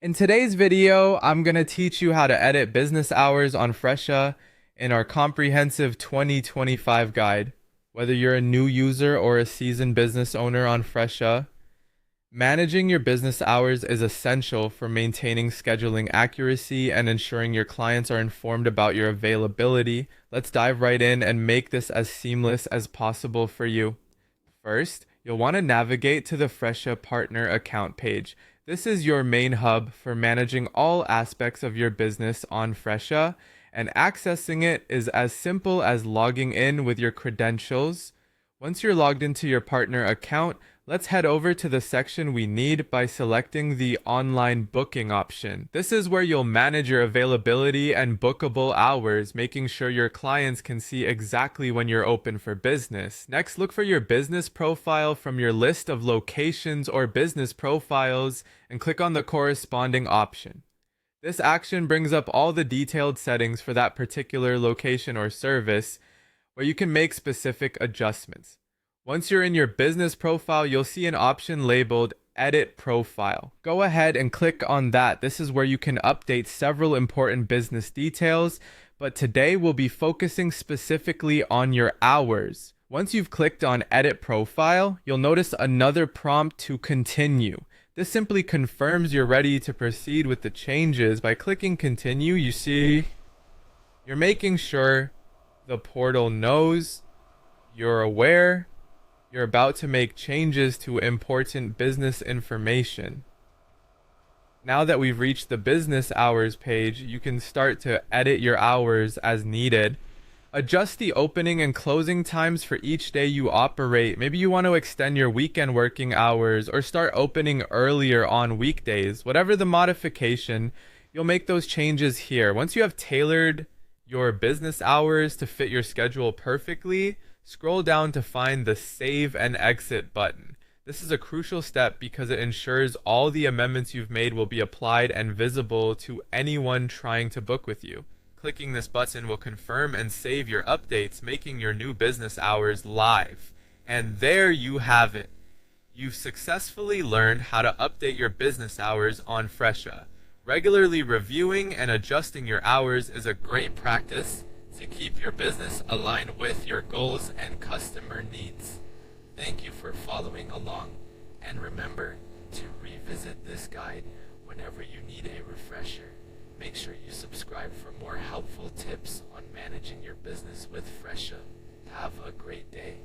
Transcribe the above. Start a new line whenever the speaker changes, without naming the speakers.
In today's video, I'm going to teach you how to edit business hours on Fresha in our comprehensive 2025 guide. Whether you're a new user or a seasoned business owner on Fresha, managing your business hours is essential for maintaining scheduling accuracy and ensuring your clients are informed about your availability. Let's dive right in and make this as seamless as possible for you. First, you'll want to navigate to the Fresha Partner Account page. This is your main hub for managing all aspects of your business on Fresha, and accessing it is as simple as logging in with your credentials. Once you're logged into your partner account, let's head over to the section we need by selecting the online booking option. This is where you'll manage your availability and bookable hours, making sure your clients can see exactly when you're open for business. Next, look for your business profile from your list of locations or business profiles and click on the corresponding option. This action brings up all the detailed settings for that particular location or service, where you can make specific adjustments. Once you're in your business profile, you'll see an option labeled Edit Profile. Go ahead and click on that. This is where you can update several important business details, but today we'll be focusing specifically on your hours. Once you've clicked on Edit Profile, you'll notice another prompt to continue. This simply confirms you're ready to proceed with the changes. By clicking Continue, you see you're making sure the portal knows you're aware you're about to make changes to important business information. Now that we've reached the business hours page, you can start to edit your hours as needed. Adjust the opening and closing times for each day you operate. Maybe you want to extend your weekend working hours or start opening earlier on weekdays. Whatever the modification, you'll make those changes here. Once you have tailored your business hours to fit your schedule perfectly, scroll down to find the Save and Exit button. This is a crucial step because it ensures all the amendments you've made will be applied and visible to anyone trying to book with you. Clicking this button will confirm and save your updates, making your new business hours live. And there you have it. You've successfully learned how to update your business hours on Fresha. Regularly reviewing and adjusting your hours is a great practice to keep your business aligned with your goals and customer needs. Thank you for following along, and remember to revisit this guide whenever you need a refresher. Make sure you subscribe for more helpful tips on managing your business with Fresha. Have a great day.